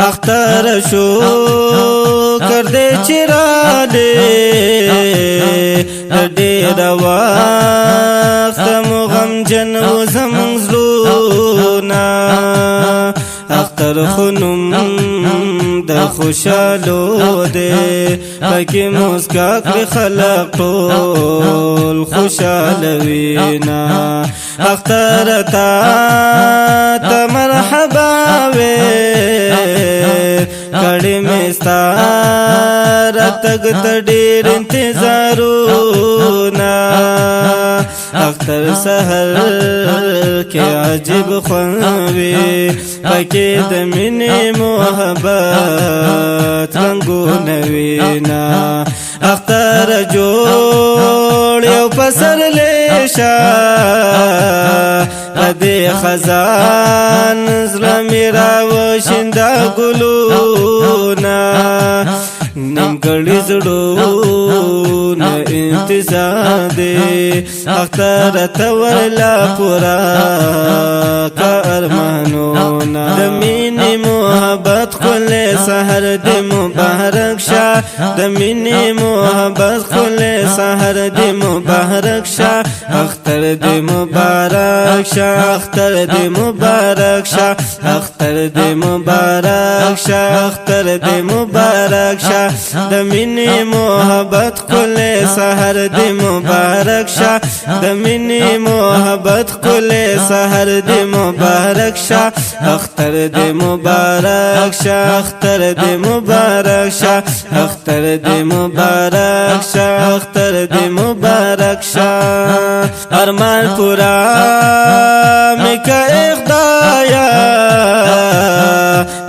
اختر شو کردے چرانے ډېر وخت مو غمجن و زمونږ زړونه اختر خو نوم د خوشحالو دی پکې مسکا کړي خلک ټول خوشحاله وینا اختر تا ته مرحبا وې کړي مې ستا راتګ ته ډېر انتظارونه اختر سحر کې عجیب خوند وي پکې د مینې محبت رنګونه وینا اختر جوړ یو پسرلی شه دې خزان زړه مې راوشینده ګلونه نیمګړي زړونه انتظار دی اختر ته ورلا پورا کا ارمانونه د مینې محبت ښکلی سحر دې مبارک شه د مینې محبت ښکلی سحر دې مبارک شه اختر دې مبارک شه اختر دې مبارک شه اختر دې مبارک شه اختر دې مبارک شه د مینې محبت ښکلی سحر دې مبارک شه د مینې محبت ښکلی سحر دې مبارک شه اختر دې مبارک شه اختر دې مبارک شه اختر دې مبارک شه اختر دې مبارک شه ارمان پورا میکا خدایا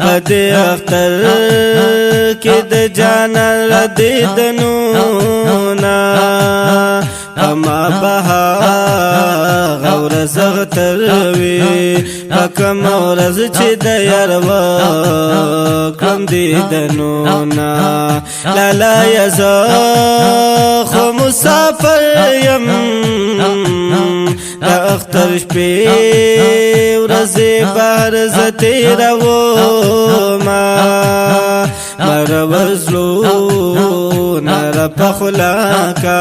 پدې اختر کې د جانان دیدنونه اما بها غور زغتر وی پکم ورځ چې د یار وکړم دیدنونه لالا یزا خو مسافر یم د اختر شپې ورځې بهر زه تېرومه مرور زړونه راپخلاکه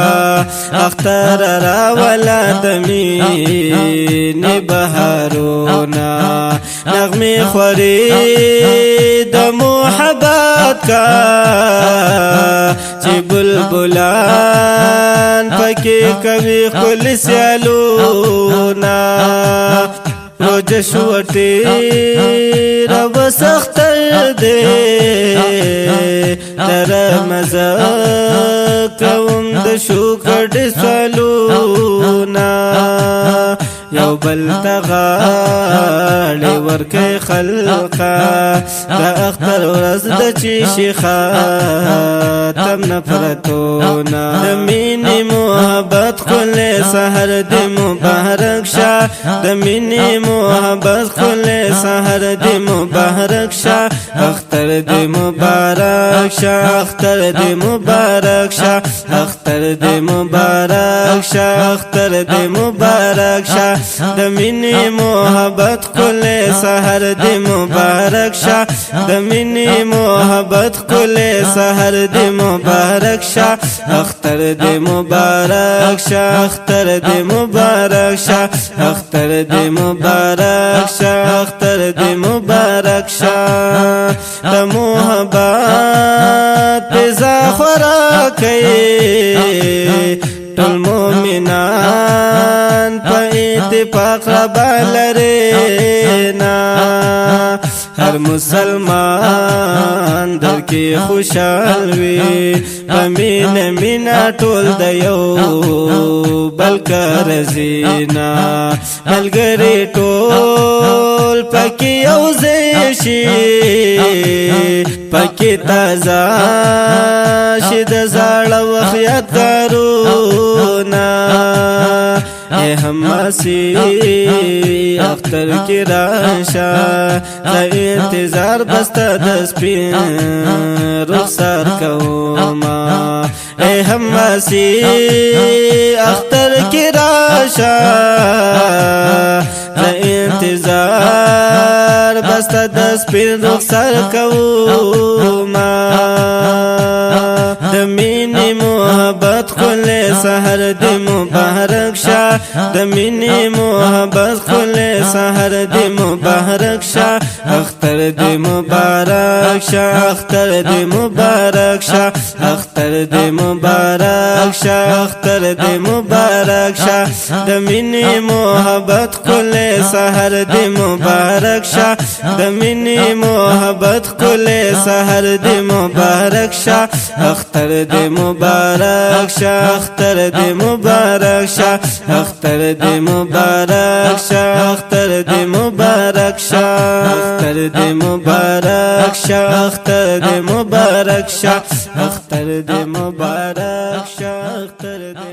اختر راوله د مینې بهارونه نغمې خورې د محبت کا چې بلبلان پکې کوي ښکلي سیالونه روجه شوه ډېره بس اختر دی تر مزه کوم د شکر ډېر سوالونه یو بل ته غاړې ورکوي خلقه د اختر ورځ ده چې شي ختم نفرتونه د مینې محبت ښکلی سحر دې مبارک شه د مینې محبت ښکلی سحر دې مبارک شه اختر دې مبارک شه اختر دې مبارک شه اختر دې مبارک شه اختر دې مبارک شه د مینې محبت ښکلی سحر دې مبارک شه د مینې محبت ښکلی سحر دې مبارک شه اختر دې مبارک شه اختر دې مبارک شه اختر دې مبارک شه اختر دې مبارک شه د محبت فضا خوراکوي ټول مومنان په اتفاق ربا لرینا هر مسلمان در کې خوشحال وي په مینه مینه ټول د یو بل کار زینا ملګري ټول پکې یو ځای شي پکې تازه شي د زاړه وخت یادګارونه اے حماسی اختر کی راشا دا انتظار بستا دسپین رخصار کوما اے حماسی اختر کی راشا دا انتظار تاستا د سپین رخسار کوما د مینې محبت کله سحر دې مبارک شه د مینې محبت کله سحر دې مبارک شه اختر دې مبارک شه اختر دې مبارک شه اختر دې مبارک شه اختر دې مبارک شه د مینې محبت کله سحر دې مبارک شه د مینې محبت کله سحر دې مبارک شه اختر دې مبارک شه اختر دې مبارک شه اختر دې مبارک شه اختر دې مبارک شه اختر دې مبارک شه اختر دې مبارک شه اختر دې مبارک شه اختر دې